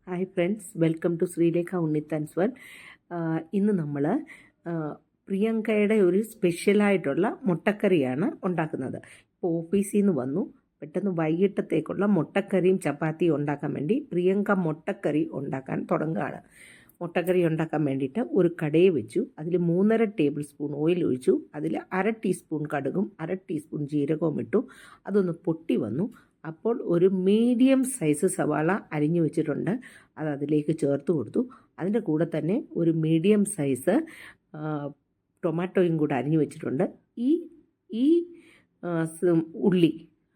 Hi friends, welcome to Sreelekha Unnithan's world. ഇന്ന് നമ്മൾ പ്രിയങ്കയുടെ ഒരു സ്പെഷ്യലായിട്ടുള്ള മുട്ടക്കറിയാണ് ഉണ്ടാക്കുന്നത്. ഇപ്പോൾ ഓഫീസിൽ നിന്ന് വന്നു, പെട്ടെന്ന് വൈകിട്ടത്തേക്കുള്ള മുട്ടക്കറിയും ചപ്പാത്തിയും ഉണ്ടാക്കാൻ വേണ്ടി പ്രിയങ്ക മുട്ടക്കറി ഉണ്ടാക്കാൻ തുടങ്ങുകയാണ്. മുട്ടക്കറി ഉണ്ടാക്കാൻ വേണ്ടിയിട്ട് ഒരു കടയെ വെച്ചു. അതിൽ 3.5 ടേബിൾ സ്പൂൺ ഓയിൽ ഒഴിച്ചു. അതിൽ 1/2 ടീസ്പൂൺ കടുകും 1/2 ടീസ്പൂൺ ജീരകവും ഇട്ടു. അതൊന്ന് പൊട്ടി വന്നു. അപ്പോൾ ഒരു മീഡിയം സൈസ് സവാള അരിഞ്ഞു വെച്ചിട്ടുണ്ട്, അത് അതിലേക്ക് ചേർത്ത് കൊടുത്തു. അതിൻ്റെ കൂടെ തന്നെ ഒരു മീഡിയം സൈസ് ടൊമാറ്റോയും കൂടെ അരിഞ്ഞു വെച്ചിട്ടുണ്ട്. ഈ ഈ ഉള്ളി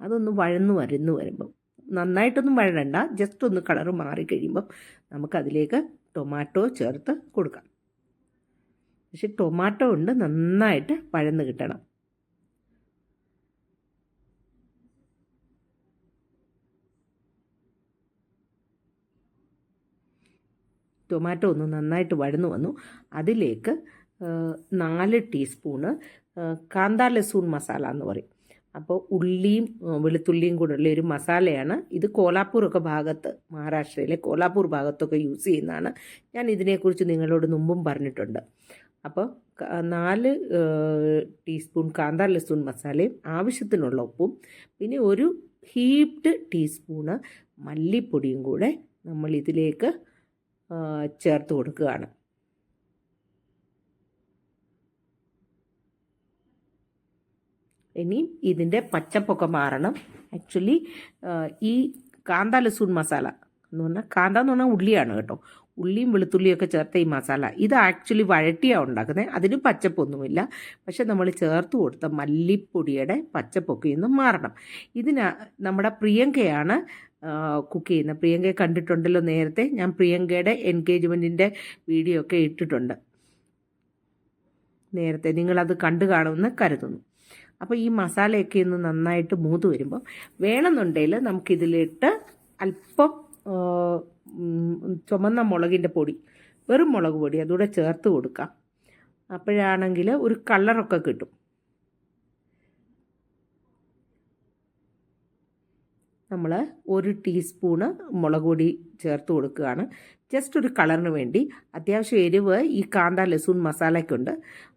അതൊന്ന് വരുമ്പം നന്നായിട്ടൊന്നും വഴണ്ട, ജസ്റ്റ് ഒന്ന് കളറ് മാറിക്കഴിയുമ്പം നമുക്കതിലേക്ക് ടൊമാറ്റോ ചേർത്ത് കൊടുക്കാം. പക്ഷെ ടൊമാറ്റോ കൊണ്ട് നന്നായിട്ട് വഴന്ന് കിട്ടണം. ടൊമാറ്റോ ഒന്ന് നന്നായിട്ട് വഴന്നു വന്നു. അതിലേക്ക് 4 ടീസ്പൂണ് കാന്താ ലസൂൺ മസാല എന്ന് പറയും. അപ്പോൾ ഉള്ളിയും വെളുത്തുള്ളിയും കൂടെ ഉള്ള ഒരു മസാലയാണ് ഇത്. കോലാപ്പൂരൊക്കെ ഭാഗത്ത്, മഹാരാഷ്ട്രയിലെ കോലാപ്പൂർ ഭാഗത്തൊക്കെ യൂസ് ചെയ്യുന്നതാണ്. ഞാൻ ഇതിനെക്കുറിച്ച് നിങ്ങളോട് മുമ്പും പറഞ്ഞിട്ടുണ്ട്. അപ്പോൾ 4 ടീസ്പൂൺ കാന്താ ലസൂൺ മസാലയും ആവശ്യത്തിനുള്ള ഉപ്പും പിന്നെ ഒരു ഹീപ്ഡ് ടീസ്പൂണ് മല്ലിപ്പൊടിയും കൂടെ നമ്മൾ ഇതിലേക്ക് ചേർത്ത് കൊടുക്കുകയാണ്. ഇനി ഇതിൻ്റെ പച്ചപ്പൊക്കെ മാറണം. ആക്ച്വലി ഈ കാന്താ ലസൂൺ മസാല എന്ന് പറഞ്ഞാൽ, കാന്ത എന്ന് പറഞ്ഞാൽ ഉള്ളിയാണ് കേട്ടോ. ഉള്ളിയും വെളുത്തുള്ളിയൊക്കെ ചേർത്ത ഈ മസാല ഇത് ആക്ച്വലി വഴട്ടിയാണ് ഉണ്ടാക്കുന്നത്. അതിന് പച്ചപ്പൊന്നുമില്ല. പക്ഷെ നമ്മൾ ചേർത്ത് കൊടുത്ത മല്ലിപ്പൊടിയുടെ പച്ചപ്പൊക്കെ ഇന്ന് മാറണം. നമ്മുടെ പ്രിയങ്കയാണ് കുക്ക് ചെയ്യുന്നത്. പ്രിയങ്കയെ കണ്ടിട്ടുണ്ടല്ലോ നേരത്തെ. ഞാൻ പ്രിയങ്കയുടെ എൻഗേജ്മെൻറ്റിൻ്റെ വീഡിയോ ഒക്കെ ഇട്ടിട്ടുണ്ട് നേരത്തെ. നിങ്ങളത് കണ്ടു കാണുമെന്ന് കരുതുന്നു. അപ്പോൾ ഈ മസാലയൊക്കെ ഒന്ന് നന്നായിട്ട് മൂത്ത് വരുമ്പോൾ വേണമെന്നുണ്ടെങ്കിൽ നമുക്കിതിലിട്ട് അല്പം ചുമന്ന മുളകിൻ്റെ പൊടി, വെറും മുളക് പൊടി അതുകൂടെ ചേർത്ത് കൊടുക്കാം. അപ്പോഴാണെങ്കിൽ ഒരു കളറൊക്കെ കിട്ടും. നമ്മൾ 1 ടീസ്പൂണ് മുളക് പൊടി ചേർത്ത് കൊടുക്കുകയാണ്, ജസ്റ്റ് ഒരു കളറിന് വേണ്ടി. അത്യാവശ്യം എരിവ് ഈ കാന്താ ലസൂൺ മസാലയ്ക്കുണ്ട്.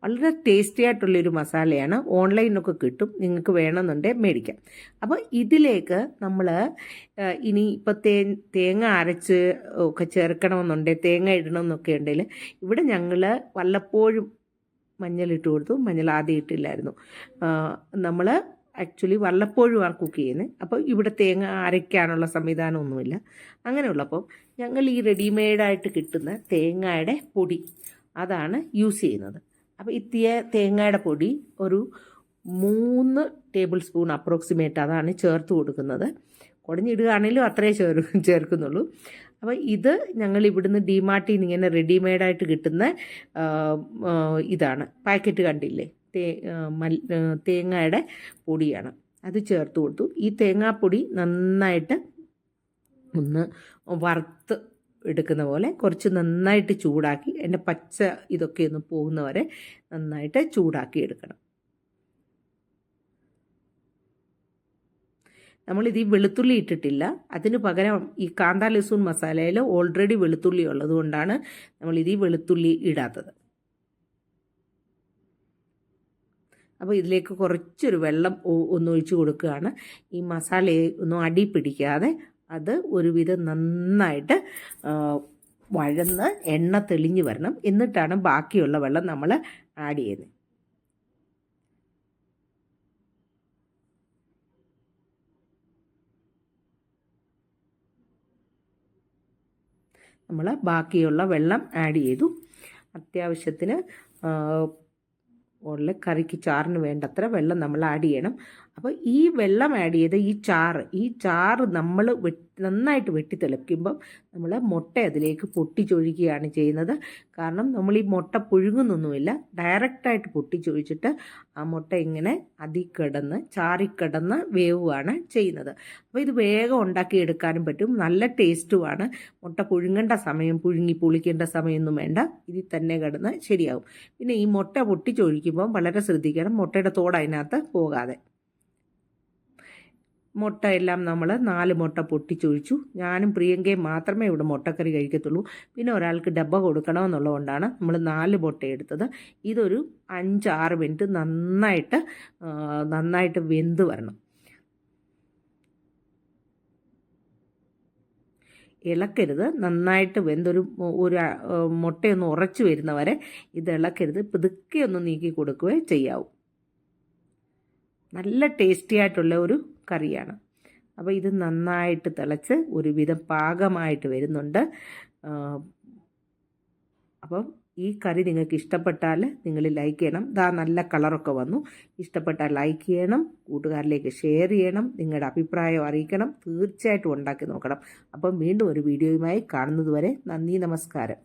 വളരെ ടേസ്റ്റി ആയിട്ടുള്ളൊരു മസാലയാണ്. ഓൺലൈനിലൊക്കെ കിട്ടും, നിങ്ങൾക്ക് വേണമെന്നുണ്ടെങ്കിൽ മേടിക്കാം. അപ്പോൾ ഇതിലേക്ക് നമ്മൾ ഇനി ഇപ്പോൾ തേങ്ങ അരച്ച് ഒക്കെ ചേർക്കണമെന്നുണ്ടെങ്കിൽ, തേങ്ങ ഇടണമെന്നൊക്കെ ഉണ്ടെങ്കിൽ, ഇവിടെ ഞങ്ങൾ വല്ലപ്പോഴും മഞ്ഞളിട്ട് കൊടുത്തു. മഞ്ഞൾ ആദ്യം ഇട്ടില്ലായിരുന്നു. നമ്മൾ ആക്ച്വലി വല്ലപ്പോഴുമാണ് കുക്ക് ചെയ്യുന്നത്. അപ്പോൾ ഇവിടെ തേങ്ങ അരയ്ക്കാനുള്ള സംവിധാനമൊന്നുമില്ല. അങ്ങനെയുള്ളപ്പോൾ ഞങ്ങൾ ഈ റെഡിമെയ്ഡായിട്ട് കിട്ടുന്ന തേങ്ങയുടെ പൊടി അതാണ് യൂസ് ചെയ്യുന്നത്. അപ്പോൾ ഈ തേങ്ങയുടെ പൊടി ഒരു 3 ടേബിൾ സ്പൂൺ അപ്രോക്സിമേറ്റ് അതാണ് ചേർത്ത് കൊടുക്കുന്നത്. കുടഞ്ഞിടുകയാണെങ്കിലും അത്രേ ചേർക്കുന്നുള്ളൂ. അപ്പോൾ ഇത് ഞങ്ങൾ ഇവിടുന്ന് ഡിമാർട്ടിൽ നിന്ന് ഇങ്ങനെ റെഡിമെയ്ഡായിട്ട് കിട്ടുന്ന ഇതാണ്. പാക്കറ്റ് കണ്ടില്ലേ, തേങ്ങയുടെ പൊടിയാണ്. അത് ചേർത്ത് കൊടുത്തു. ഈ തേങ്ങാപ്പൊടി നന്നായിട്ട് ഒന്ന് വറുത്ത് എടുക്കുന്ന പോലെ കുറച്ച് നന്നായിട്ട് ചൂടാക്കി, അതിൻ്റെ പച്ച ഇതൊക്കെ ഒന്ന് പോകുന്നവരെ നന്നായിട്ട് ചൂടാക്കി എടുക്കണം. നമ്മളിത് ഈ വെളുത്തുള്ളി ഇട്ടിട്ടില്ല. അതിന് പകരം ഈ കാന്താ ലസൂൺ മസാലയിൽ ഓൾറെഡി വെളുത്തുള്ളി ഉള്ളത് കൊണ്ടാണ് നമ്മളിത് ഈ വെളുത്തുള്ളി ഇടാത്തത്. അപ്പോൾ ഇതിലേക്ക് കുറച്ചൊരു വെള്ളം ഒന്നൊഴിച്ച് കൊടുക്കുകയാണ്. ഈ മസാലയെ ഒന്നും അടി പിടിക്കാതെ അത് ഒരുവിധം നന്നായിട്ട് വഴന്ന് എണ്ണ തെളിഞ്ഞ് വരണം. എന്നിട്ടാണ് ബാക്കിയുള്ള വെള്ളം നമ്മൾ ആഡ് ചെയ്യുന്നത്. നമ്മൾ ബാക്കിയുള്ള വെള്ളം ആഡ് ചെയ്തു. അത്യാവശ്യത്തിന് ഉള്ള കറിക്ക് ചാറിന് വേണ്ടത്ര വെള്ളം നമ്മൾ ആഡ് ചെയ്യണം. അപ്പോൾ ഈ വെള്ളം ആഡ് ചെയ്ത് ഈ ചാറ് നമ്മൾ നന്നായിട്ട് വെട്ടിത്തിളയ്ക്കുമ്പം നമ്മൾ മുട്ട അതിലേക്ക് പൊട്ടിച്ചൊഴിക്കുകയാണ് ചെയ്യുന്നത്. കാരണം നമ്മൾ ഈ മുട്ട പുഴുങ്ങുന്നൊന്നുമില്ല, ഡയറക്റ്റായിട്ട് പൊട്ടിച്ചൊഴിച്ചിട്ട് ആ മുട്ട ഇങ്ങനെ ചാറിക്കിടന്ന് വേവുകയാണ് ചെയ്യുന്നത്. അപ്പോൾ ഇത് വേഗം ഉണ്ടാക്കിയെടുക്കാനും പറ്റും, നല്ല ടേസ്റ്റുമാണ്. മുട്ട പുഴുങ്ങി പുളിക്കേണ്ട സമയമൊന്നും വേണ്ട, ഇതിൽ തന്നെ കിടന്ന് ശരിയാവും. പിന്നെ ഈ മുട്ട പൊട്ടിച്ചൊഴിക്കുമ്പം വളരെ ശ്രദ്ധിക്കണം, മുട്ടയുടെ തോട് അതിനകത്ത് പോകാതെ. മുട്ടയെല്ലാം നമ്മൾ 4 മുട്ട പൊട്ടിച്ചൊഴിച്ചു. ഞാനും പ്രിയങ്കയും മാത്രമേ ഇവിടെ മുട്ടക്കറി കഴിക്കത്തുള്ളൂ. പിന്നെ ഒരാൾക്ക് ഡബ്ബ കൊടുക്കണമെന്നുള്ളതുകൊണ്ടാണ് നമ്മൾ 4 മുട്ട എടുത്തത്. ഇതൊരു 5-6 മിനിറ്റ് നന്നായിട്ട് വെന്ത് വരണം. ഇളക്കരുത്. നന്നായിട്ട് വെന്തൊരു മുട്ടയൊന്ന് ഉറച്ചു വരുന്നവരെ ഇത് ഇളക്കരുത്. പതുക്കെ ഒന്ന് നീക്കി കൊടുക്കുകയോ ചെയ്യാവൂ. നല്ല ടേസ്റ്റി ആയിട്ടുള്ള ഒരു കറിയാണ്. അപ്പോൾ ഇത് നന്നായിട്ട് തിളച്ച് ഒരുവിധം പാകമായിട്ട് വരുന്നുണ്ട്. അപ്പം ഈ കറി നിങ്ങൾക്ക് ഇഷ്ടപ്പെട്ടാൽ നിങ്ങൾ ലൈക്ക് ചെയ്യണം. നല്ല കളറൊക്കെ വന്നു. ഇഷ്ടപ്പെട്ടാൽ ലൈക്ക് ചെയ്യണം, കൂട്ടുകാരിലേക്ക് ഷെയർ ചെയ്യണം, നിങ്ങളുടെ അഭിപ്രായം അറിയിക്കണം. തീർച്ചയായിട്ടും ഉണ്ടാക്കി നോക്കണം. അപ്പം വീണ്ടും ഒരു വീഡിയോയുമായി കാണുന്നത് വരെ നന്ദി, നമസ്കാരം.